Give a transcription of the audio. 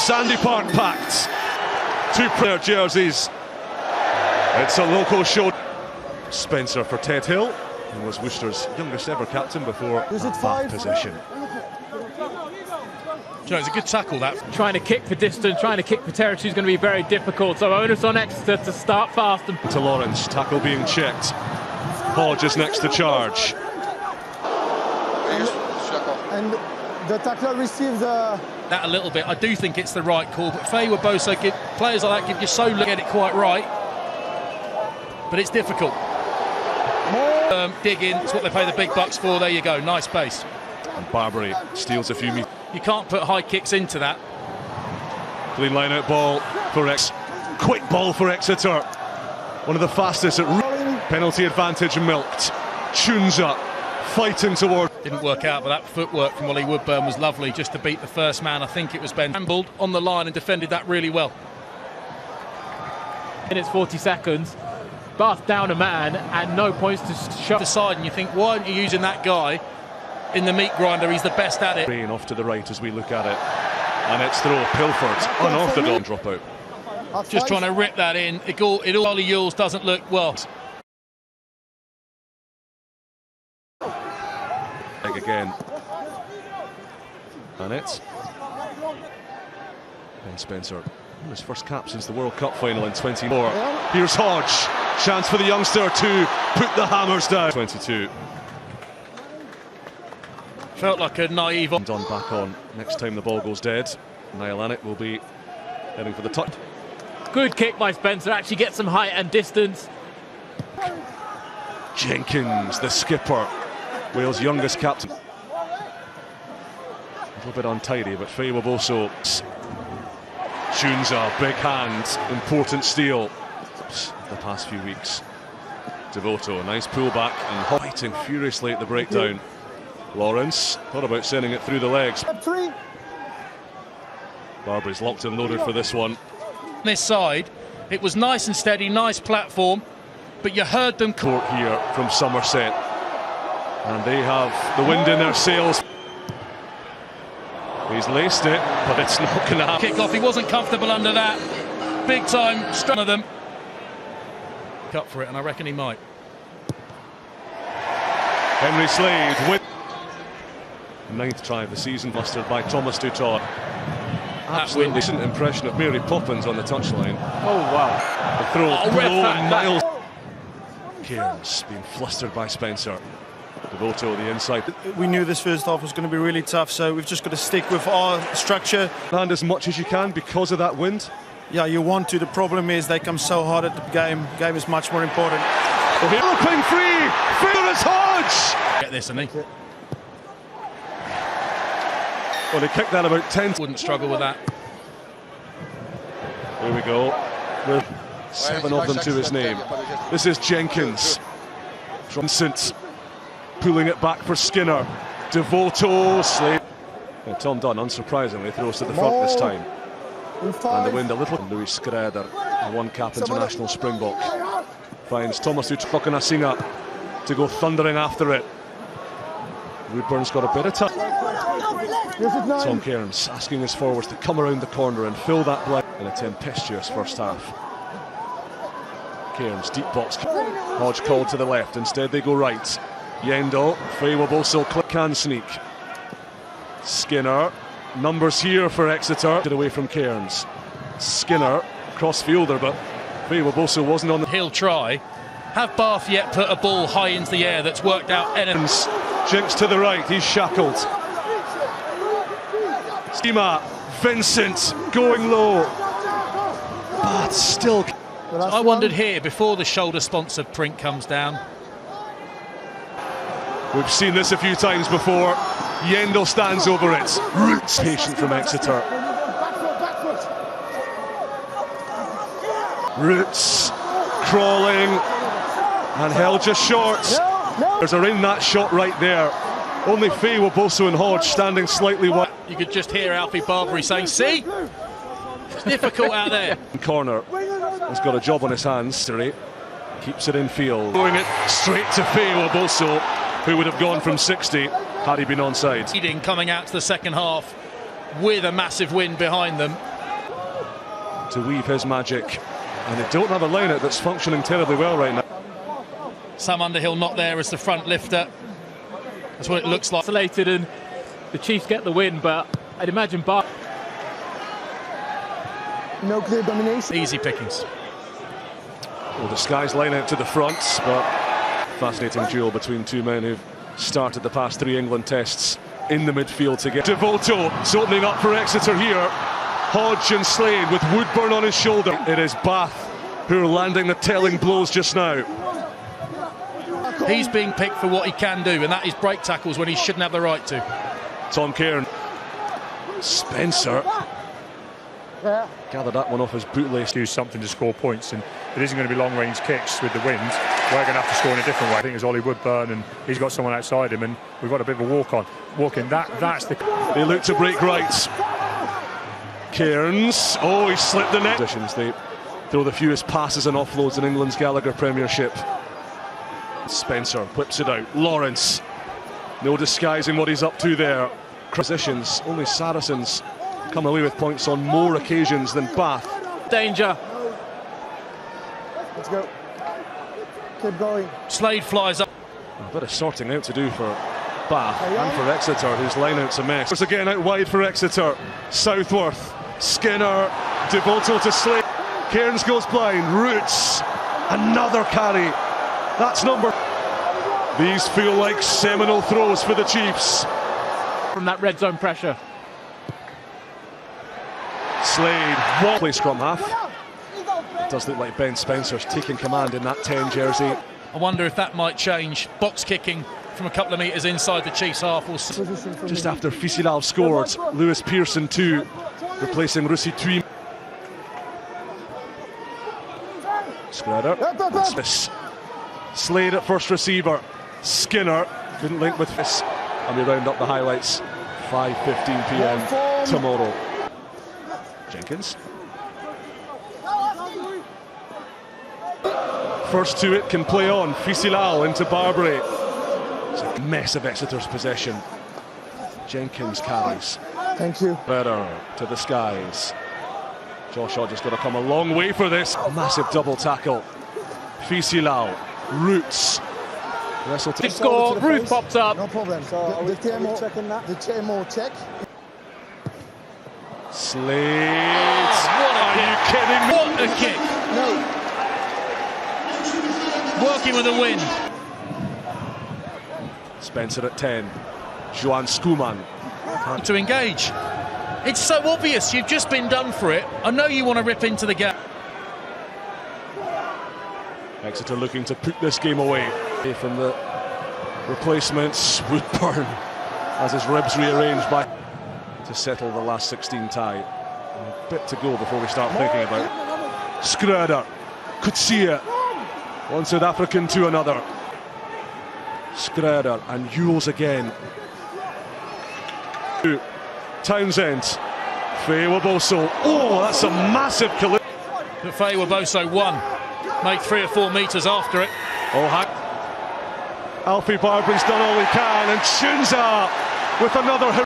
Sandy Park packed. Two player jerseys. It's a local show. Spencer for Ted Hill, who was Worcester's youngest ever captain before that possession. You know, it's a good tackle, that. Trying to kick for distance, trying to kick for territory is going to be very difficult. So onus on Exeter to start fast. To Lawrence, tackle being checked. Hodge is next to charge. And the tackler receives that a little bit. I do think it's the right call, but Faye Boso, players like that give you so little to get it quite right. But it's difficult. Dig in, it's what they pay the big bucks for. There you go, nice pace. And Barbary steals a few meters. You can't put high kicks into that. Clean line out ball for quick ball for Exeter. One of the fastest at penalty advantage milked. Tunes up, fighting toward. Didn't work out, but that footwork from Ollie Woodburn was lovely just to beat the first man. I think it was Ben. Scrambled on the line and defended that really well. Minutes 40 seconds. Bath down a man and no points to shove aside, and you think, why aren't you using that guy in the meat grinder? He's the best at it. Rain off to the right as we look at it, and it's through Pilford, unorthodox dropout. Just trying to rip that in. Ollie Yules doesn't look well. Again, and it's Ben Spencer, his first cap since the World Cup final in 24. Here's Hodge, chance for the youngster to put the hammers down. 22. Felt like a naive. Done back on. Next time the ball goes dead, Niall Annick will be heading for the touch. Good kick by Spencer, actually gets some height and distance. Jenkins, the skipper, Wales' youngest captain. A little bit untidy, but Faye also tunes a big hand, important steal the past few weeks. Devoto, nice pullback and fighting furiously at the breakdown. Lawrence thought about sending it through the legs. Barbary's locked and loaded for this one. This side, it was nice and steady, nice platform, but you heard them court here from Somerset, and they have the wind in their sails. He's laced it, but it's not going to happen. Kick off, he wasn't comfortable under that. Big time, one of them. Up for it, and I reckon he might. Henry Slade with ninth try of the season, mustered by Thomas Dutoit. Absolutely decent impression of Mary Poppins on the touchline. Oh wow! The throw below Miles. Cairns being flustered by Spencer. Devoto the inside. We knew this first half was going to be really tough, so we've just got to stick with our structure. Land as much as you can because of that wind. Yeah, you want to. The problem is they come so hard at the game. The game is much more important. Open free! Fearless Hodge! Get this, isn't he? Well, they kicked that about 10. Wouldn't struggle with that. Here we go. With 7 of them to his name. This is Jenkins. Vincent pulling it back for Skinner. Devoto, Slade. Yeah, Tom Dunn, unsurprisingly, throws to the front this time. And the wind a little. Louis Skræder, a one-cap international Springbok, finds Thomas Utfokanasinga to go thundering after it. Woodburn's got a bit of time. Tom Cairns asking his forwards to come around the corner and fill that blank in a tempestuous first half. Cairns, deep box. Hodge called to the left, instead they go right. Yendo, Faye Boso can sneak. Skinner, numbers here for Exeter. Get away from Cairns. Skinner, cross-fielder, but Faye Boso wasn't on the... He'll try. Have Bath yet put a ball high into the air that's worked out? Jinx to the right, he's shackled. Stima, Vincent going low, but still. I wondered here before the shoulder-sponsored print comes down. We've seen this a few times before. Yendo stands over it. Roots patient from Exeter. Roots crawling and held just short. There's a in that shot right there. Only Faye Boso and Hodge standing slightly wide. You could just hear Alfie Barbary saying, see? It's difficult out there. Corner has got a job on his hands. Keeps it in field. Going it straight to Faye Boso, who would have gone from 60 had he been onside. Coming out to the second half with a massive wind behind them. to weave his magic. And they don't have a line-out that's functioning terribly well right now. Sam Underhill not there as the front lifter. That's what it looks like. Isolated, and the Chiefs get the win, but I'd imagine Bath. No clear domination. Easy pickings. Well, the Skies line out to the front, but fascinating duel between two men who've started the past 3 England tests in the midfield together. Devoto, it's opening up for Exeter here. Hodge and Slade with Woodburn on his shoulder. It is Bath who are landing the telling blows just now. He's being picked for what he can do, and that is break tackles when he shouldn't have the right to. Tom Cairn. Spencer. Gathered that one off his bootlace. Do something to score points, and it isn't going to be long-range kicks with the wind. We're going to have to score in a different way. I think it's Ollie Woodburn, and he's got someone outside him, and we've got a bit of a walk-in. That's the... They look to break right. Cairns. Oh, he slipped the net. They throw the fewest passes and offloads in England's Gallagher Premiership. Spencer whips it out. Lawrence. No disguising what he's up to there. Positions. Only Saracens come away with points on more occasions than Bath. Danger. Let's go. Keep going. Slade flies up. A bit of sorting out to do for Bath and for Exeter, whose line-out's a mess. Once again out wide for Exeter. Southworth, Skinner, Devoto to Slade. Cairns goes blind. Roots. Another carry. That's number. These feel like seminal throws for the Chiefs. From that red zone pressure. Slade, play scrum half. It does look like Ben Spencer's taking command in that 10 jersey. I wonder if that might change. Box kicking from a couple of metres inside the Chiefs' half. Just after Fisilal scored, Lewis Pearson 2, replacing Russi Tui. Scrudder. Slade at first receiver. Skinner couldn't link with this. And we round up the highlights. 5:15 p.m. tomorrow. Jenkins. First to it, can play on. Fisilal into Barbary. It's a mess of Exeter's possession. Jenkins carries. Thank you. Better to the Skies. Josh Hodge has got to come a long way for this. Massive double tackle. Fisilal. Roots. Big score. Roof pops up. No problem. So the TMO check. Slade. Are you kidding me? What a kick. No. Working with the wind. Spencer at 10. Johan Skuman. To engage. It's so obvious. You've just been done for it. I know you want to rip into the gap. Exeter looking to put this game away. From the replacements, Woodburn has his ribs rearranged to settle the last 16 tie. A bit to go before we start thinking about Scrudder, Kutsia, one South African to another. Scrudder and Ewells again. Townsend, Faye Waboso. Oh, that's a massive collision. But Faye Waboso won. Made 3 or 4 metres after it. Oh, Alfie Barbary's done all he can, and Chunza with another